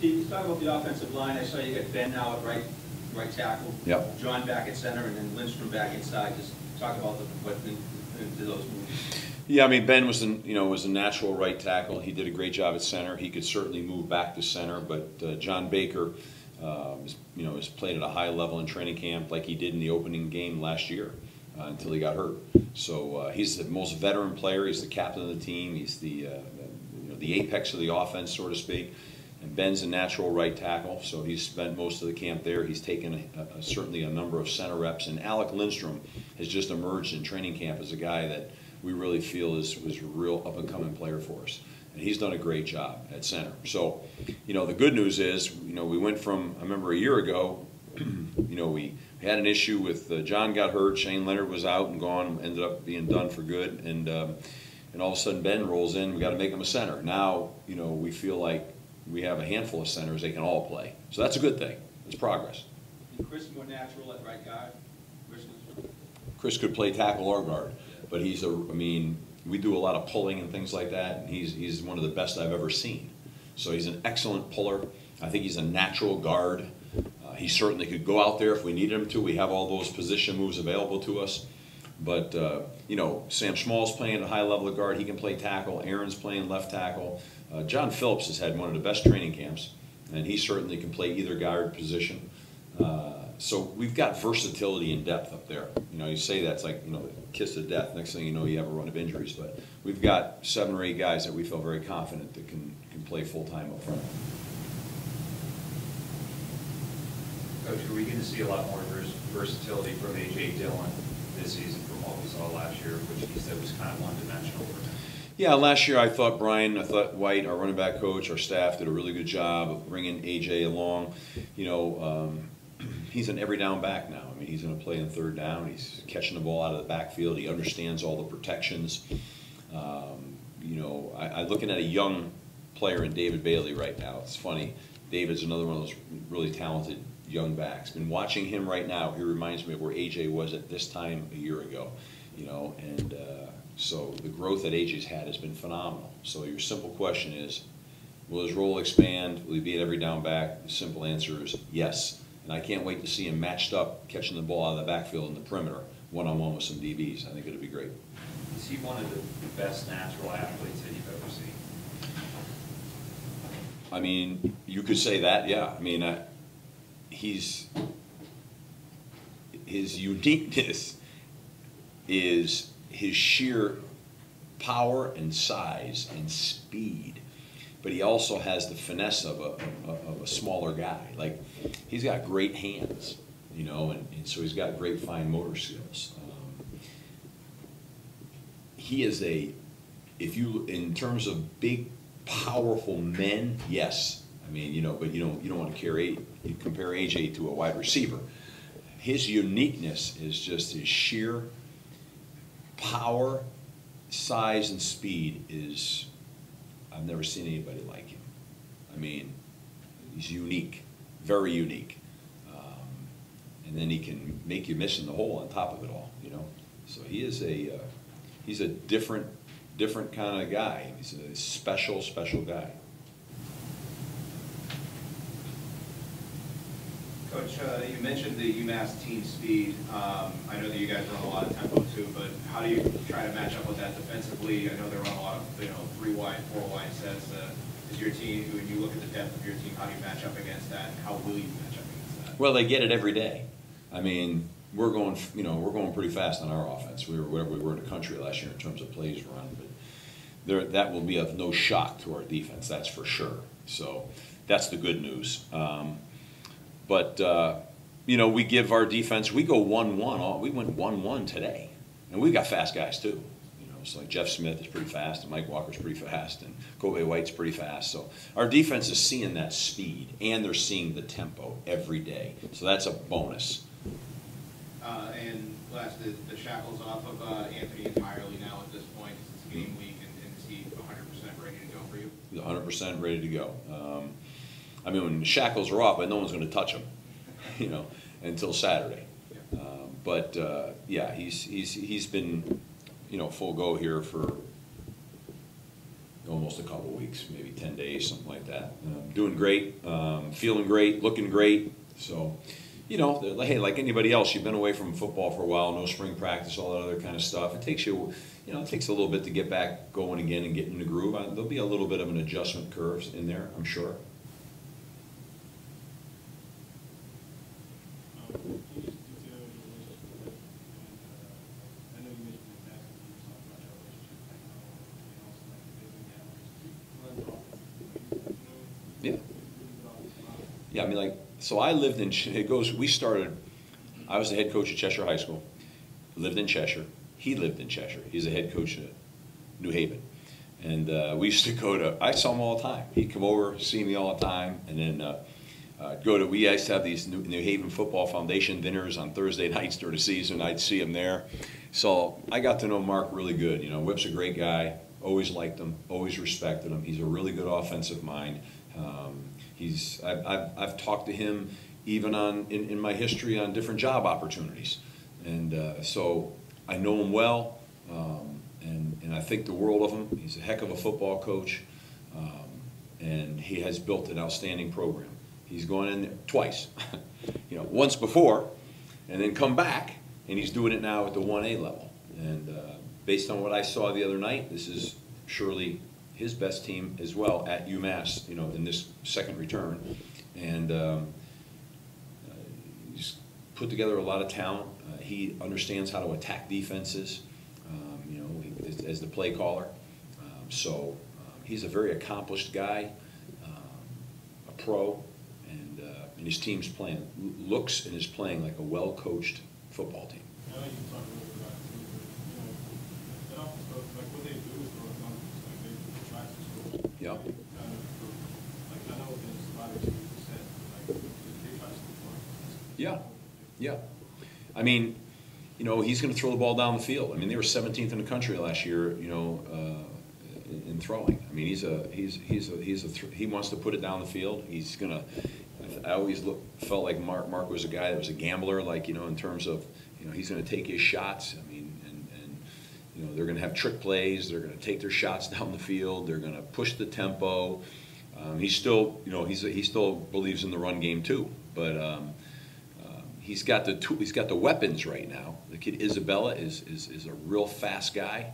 Steve, let's talk about the offensive line. I saw you got Ben now at right tackle. Yep. John back at center, and then Lindstrom back inside. Just talk about what into those moves. Yeah, I mean, Ben was was a natural right tackle. He did a great job at center. He could certainly move back to center, but John Baker, has played at a high level in training camp like he did in the opening game last year until he got hurt. So he's the most veteran player. He's the captain of the team. He's the apex of the offense, so to speak. And Ben's a natural right tackle, so he's spent most of the camp there. He's taken certainly a number of center reps. And Alec Lindstrom has just emerged in training camp as a guy that we really feel was a real up-and-coming player for us. And he's done a great job at center. So, the good news is, we went from, I remember a year ago, we had an issue with John got hurt, Shane Leonard was out and gone, ended up being done for good, and all of a sudden Ben rolls in, we got to make him a center. Now, we feel like we have a handful of centers they can all play. So that's a good thing. It's progress. Is Chris more natural at right guard? Chris could play tackle or guard, but we do a lot of pulling and things like that, and he's one of the best I've ever seen. So he's an excellent puller. I think he's a natural guard. He certainly could go out there if we needed him to. We have all those position moves available to us. But, Sam Schmall's playing at a high level of guard. He can play tackle. Aaron's playing left tackle. John Phillips has had one of the best training camps, and he certainly can play either guard position. So we've got versatility and depth up there. You say that's like, the kiss of death. Next thing you know, you have a run of injuries. But we've got 7 or 8 guys that we feel very confident that can play full-time up front. Coach, are we going to see a lot more versatility from A.J. Dillon this season from what we saw last year, which he said was kind of one-dimensional for him? Yeah, last year I thought White, our running back coach, our staff did a really good job of bringing A.J. along. He's an every down back now. I mean, he's going to play in third down. He's catching the ball out of the backfield. He understands all the protections. I'm looking at a young player in David Bailey right now. It's funny. David's another one of those really talented young backs. Been watching him right now. He reminds me of where A.J. was at this time a year ago. So the growth that A.J.'s had has been phenomenal. So your simple question is, will his role expand? Will he be at every down back? The simple answer is yes. And I can't wait to see him matched up, catching the ball out of the backfield in the perimeter, one-on-one with some DBs. I think it'll be great. Is he one of the best natural athletes that you've ever seen? I mean, you could say that, yeah. I mean, his uniqueness is his sheer power and size and speed, but he also has the finesse of a smaller guy. Like, he's got great hands, and so he's got great fine motor skills. He is in terms of big, powerful men, yes. I mean, but you don't want to compare A.J. to a wide receiver. His uniqueness is just his sheer power, size, and speed is, I've never seen anybody like him. I mean, he's unique, very unique. And then he can make you miss in the hole on top of it all, So he's a different kind of guy. He's a special guy. Coach, you mentioned the UMass team speed. I know that you guys run a lot of tempo too, but how do you try to match up with that defensively? I know they run a lot of 3 wide, 4 wide sets. Is your team, when you look at the depth of your team, how do you match up against that? And how will you match up against that? Well, they get it every day. I mean, we're going pretty fast on our offense. We were wherever we were in the country last year in terms of plays run, but that will be of no shock to our defense, that's for sure. So that's the good news. We give our defense, we go 1-1. We went 1-1 today, and we've got fast guys too. So like Jeff Smith is pretty fast, and Mike Walker's pretty fast, and Kobe White's pretty fast. So our defense is seeing that speed, and they're seeing the tempo every day. So that's a bonus. And last, the shackles off of Anthony entirely now at this point. It's game week, and is he 100% ready to go for you? He's 100% ready to go. I mean, when the shackles are off, but no one's going to touch him, until Saturday. Yeah. He's been, full go here for almost a couple weeks, maybe 10 days, something like that. Doing great, feeling great, looking great. So, you know, hey, like anybody else, you've been away from football for a while, no spring practice, all that other kind of stuff. It takes you, you know, it takes a little bit to get back going again and get in the groove. There'll be a little bit of an adjustment curve in there, I'm sure. Yeah. Yeah, I mean, like, so I lived in, I was the head coach at Cheshire High School, lived in Cheshire. He lived in Cheshire. He's the head coach at New Haven. And we used to go to, I saw him all the time. He'd come over, see me all the time, and then we used to have these New Haven Football Foundation dinners on Thursday nights during the season. I'd see him there. So I got to know Mark really good. You know, Whip's a great guy. Always liked him, always respected him. He's a really good offensive mind. I've talked to him even in my history on different job opportunities. And so I know him well, and I think the world of him. He's a heck of a football coach, and he has built an outstanding program. He's gone in there twice, you know, once before, and then come back, and he's doing it now at the 1A level. And based on what I saw the other night, this is surely his best team as well at UMass, you know, in this second return. And he's put together a lot of talent. He understands how to attack defenses, you know, as the play caller. So he's a very accomplished guy, a pro, and his team's playing, looks and is playing like a well-coached football team. I know you can talk a little bit about it too, but, you know, that offense, like what they do is throw numbers, like they attract the schools. Yeah. Like I know there's a lot of teams that said, like they try to score. Yeah, yeah. I mean, you know, he's going to throw the ball down the field. I mean, they were 17th in the country last year, you know, in throwing. I mean, he wants to put it down the field. He's going to. I always felt like Mark was a guy that was a gambler, like, you know, in terms of, you know, he's going to take his shots. I mean, and you know, they're going to have trick plays. They're going to take their shots down the field. They're going to push the tempo. He's still, you know, he still believes in the run game too, but he's got the weapons right now. The kid Isabella is a real fast guy,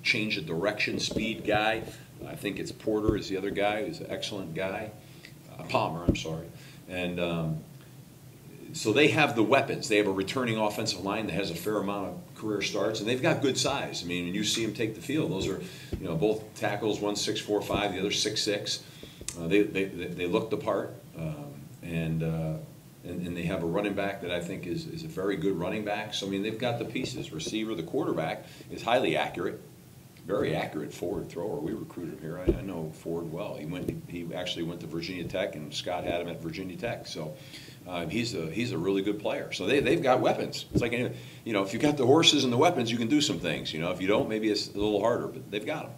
change of direction, speed guy. I think it's Porter is the other guy who's an excellent guy. Palmer, I'm sorry. And so they have the weapons. They have a returning offensive line that has a fair amount of career starts, and they've got good size. I mean, when you see them take the field, those are, you know, both tackles, one 6'4", the other 6'6". They look the part, and they have a running back that I think is a very good running back. So I mean, they've got the pieces. Receiver, the quarterback is highly accurate. Very accurate forward thrower. We recruited him here. I know Ford well. He actually went to Virginia Tech, and Scott had him at Virginia Tech. So he's a really good player. So they've got weapons. It's like, you know, if you got the horses and the weapons, you can do some things. You know, if you don't, maybe it's a little harder. But they've got them.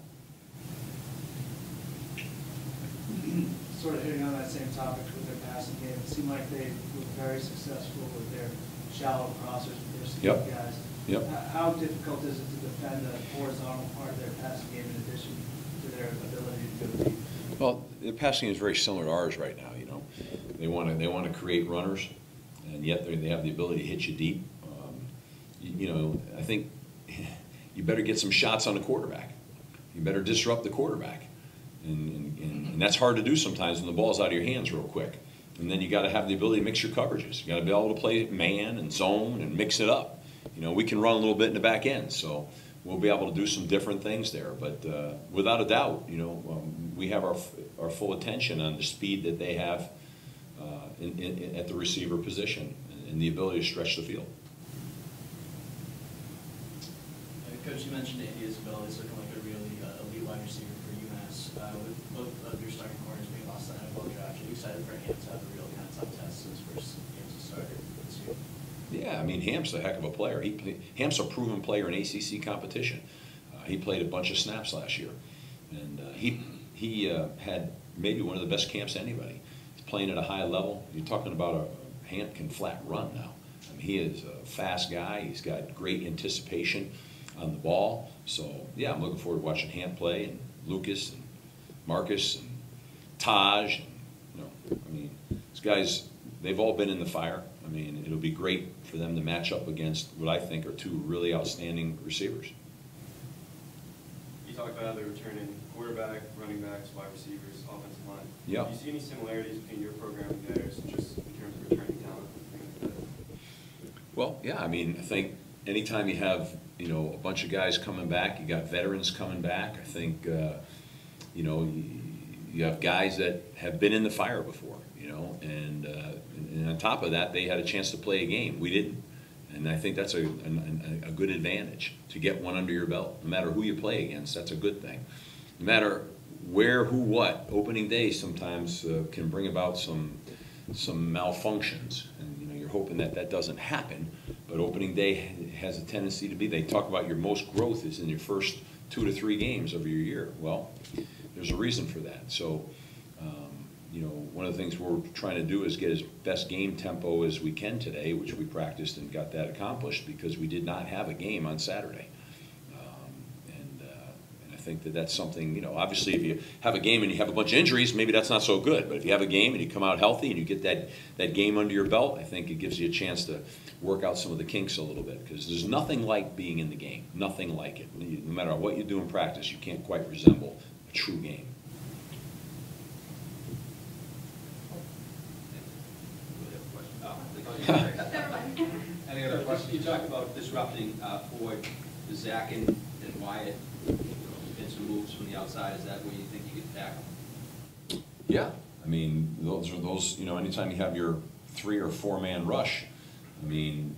Sort of hitting on that same topic with their passing game. It seemed like they were very successful with their shallow crossers with their speed guys. Yep. How difficult is it to defend the horizontal part of their passing game in addition to their ability to go deep? Well, the passing game is very similar to ours right now. You know, they want to create runners, and yet they have the ability to hit you deep. You know, I think you better get some shots on the quarterback. You better disrupt the quarterback, and that's hard to do sometimes when the ball's out of your hands real quick. And then you got to have the ability to mix your coverages. You got to be able to play man and zone and mix it up. You know, we can run a little bit in the back end, so we'll be able to do some different things there. But without a doubt, you know, we have our full attention on the speed that they have at the receiver position and the ability to stretch the field. Coach, you mentioned Andy Isabella is looking like a really elite wide receiver for UMass. With both of your starting corners being lost in the NFL draft, are you excited for him to have a real kind of tough test in his first game as a starter this year? Yeah, I mean, Hamp's a heck of a player. Hamp's a proven player in ACC competition. He played a bunch of snaps last year, and he had maybe one of the best camps to anybody. He's playing at a high level. You're talking about Hamp can flat run now. I mean, he is a fast guy. He's got great anticipation on the ball. So yeah, I'm looking forward to watching Hamp play, and Lucas and Marcus and Taj. And, I mean, these guys, they've all been in the fire. I mean, it'll be great for them to match up against what I think are two really outstanding receivers. You talked about how they're returning quarterback, running backs, wide receivers, offensive line. Yeah. Do you see any similarities between your program and theirs, just in terms of returning talent? Well, yeah, I mean, I think anytime you have, a bunch of guys coming back, you got veterans coming back, I think, you have guys that have been in the fire before, and on top of that, they had a chance to play a game. We didn't. And I think that's a good advantage to get one under your belt. No matter who you play against, that's a good thing. No matter where, who, what, opening day sometimes can bring about some malfunctions. And you're hoping that that doesn't happen. But opening day has a tendency to be, they talk about your most growth is in your first 2 to 3 games of your year. Well, there's a reason for that. So, one of the things we're trying to do is get as best game tempo as we can today, which we practiced and got that accomplished because we did not have a game on Saturday. And I think that that's something, obviously if you have a game and you have a bunch of injuries, maybe that's not so good. But if you have a game and you come out healthy and you get that game under your belt, I think it gives you a chance to work out some of the kinks a little bit because there's nothing like being in the game, nothing like it. No matter what you do in practice, you can't quite resemble a true game. Any other questions? You talked about disrupting for Zach and Wyatt, and some moves from the outside. Is that where you think you could tackle? Yeah, I mean, those are those. Anytime you have your 3 or 4 man rush, I mean,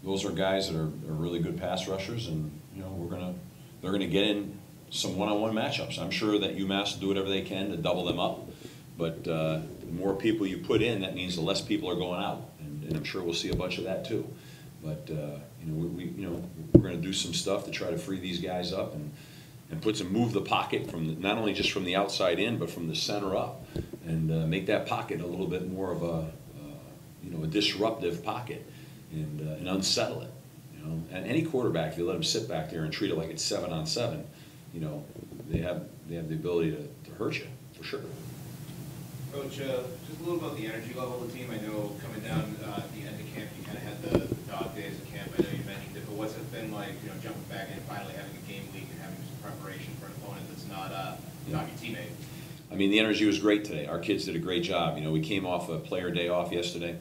those are guys that are really good pass rushers, and they're gonna get in some one-on-one matchups. I'm sure that UMass will do whatever they can to double them up, but the more people you put in, that means the less people are going out, and I'm sure we'll see a bunch of that too. But we're going to do some stuff to try to free these guys up and move the pocket from not only just from the outside in, but from the center up, and make that pocket a little bit more of a disruptive pocket, and unsettle it. And any quarterback, if you let them sit back there and treat it like it's 7-on-7, they have the ability to hurt you for sure. Coach, just a little about the energy level of the team. I know coming down at the end of camp, you kind of had the dog days of camp. I know you mentioned it, but what's it been like, jumping back in, finally having a game week and having some preparation for an opponent that's not your teammate? I mean, the energy was great today. Our kids did a great job. We came off a player day off yesterday,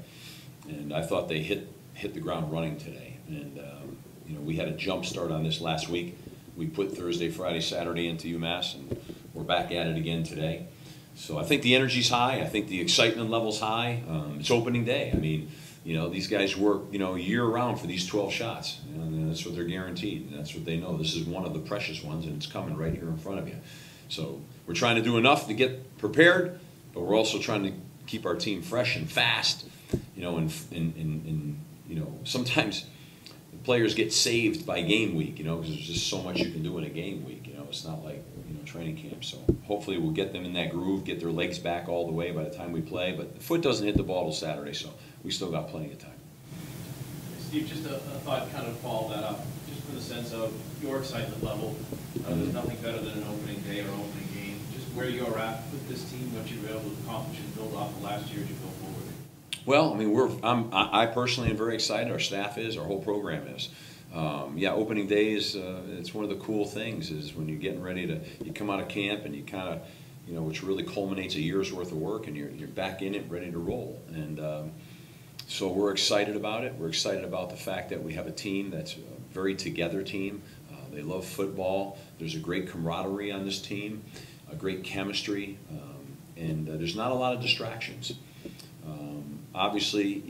and I thought they hit the ground running today. And we had a jump start on this last week. We put Thursday, Friday, Saturday into UMass, and we're back at it again today. So I think the energy's high. I think the excitement level's high. It's opening day. I mean, these guys work, year-round for these 12 shots. And that's what they're guaranteed. And that's what they know. This is one of the precious ones, and it's coming right here in front of you. So we're trying to do enough to get prepared, but we're also trying to keep our team fresh and fast. Sometimes the players get saved by game week, because there's just so much you can do in a game week. It's not like, training camp. So hopefully we'll get them in that groove, get their legs back all the way by the time we play. But the foot doesn't hit the ball till Saturday, so we still got plenty of time. Steve, just a thought kind of follow that up, just for the sense of your excitement level. There's nothing better than an opening day or opening game. Just where you're at with this team, what you were able to accomplish and build off of last year as you go forward. Well, I mean, I personally am very excited. Our staff is, our whole program is. Opening days, it's one of the cool things is when you're getting ready you come out of camp and you kind of, which really culminates a year's worth of work, and you're back in it, ready to roll. And so we're excited about it. We're excited about the fact that we have a team that's a very together team. They love football. There's a great camaraderie on this team, a great chemistry, and there's not a lot of distractions. Obviously,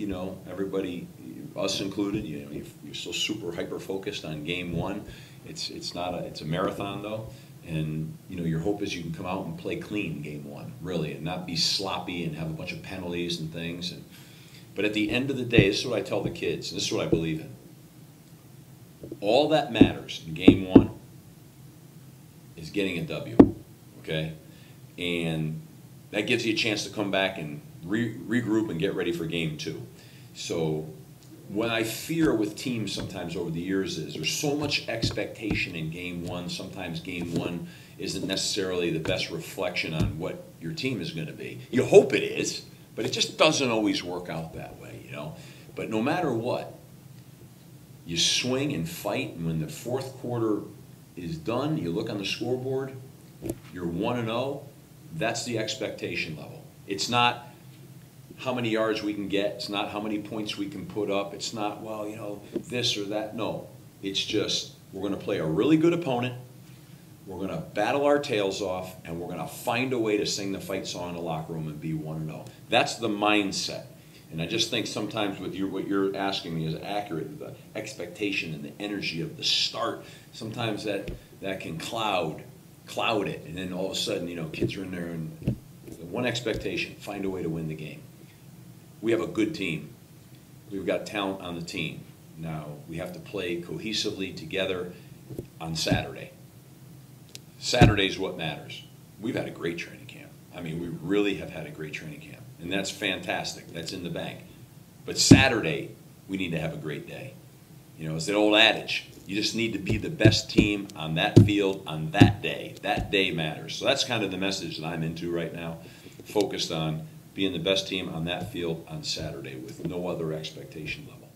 everybody, us included, you're so super hyper focused on game one. It's a marathon though, and your hope is you can come out and play clean game one, really, and not be sloppy and have a bunch of penalties and things. But at the end of the day, this is what I tell the kids, and this is what I believe in. All that matters in game one is getting a W, okay? And that gives you a chance to come back and regroup and get ready for game two. So what I fear with teams sometimes over the years is there's so much expectation in game one. Sometimes game one isn't necessarily the best reflection on what your team is going to be. You hope it is, but it just doesn't always work out that way, you know. But no matter what, you swing and fight, and when the fourth quarter is done, you look on the scoreboard, you're 1-0, that's the expectation level. It's not how many yards we can get, it's not how many points we can put up, it's not, well, you know, this or that. No, it's just we're going to play a really good opponent, we're going to battle our tails off, and we're going to find a way to sing the fight song in the locker room and be 1-0. That's the mindset. And I just think sometimes with what you're asking me is accurate. The expectation and the energy of the start, sometimes that can cloud it. And then all of a sudden, you know, kids are in there and the one expectation, find a way to win the game. We have a good team. We've got talent on the team. Now, we have to play cohesively together on Saturday. Saturday's what matters. We've had a great training camp. I mean, we really have had a great training camp. And that's fantastic. That's in the bank. But Saturday, we need to have a great day. You know, it's an old adage. You just need to be the best team on that field on that day. That day matters. So that's kind of the message that I'm into right now, focused on being the best team on that field on Saturday with no other expectation level.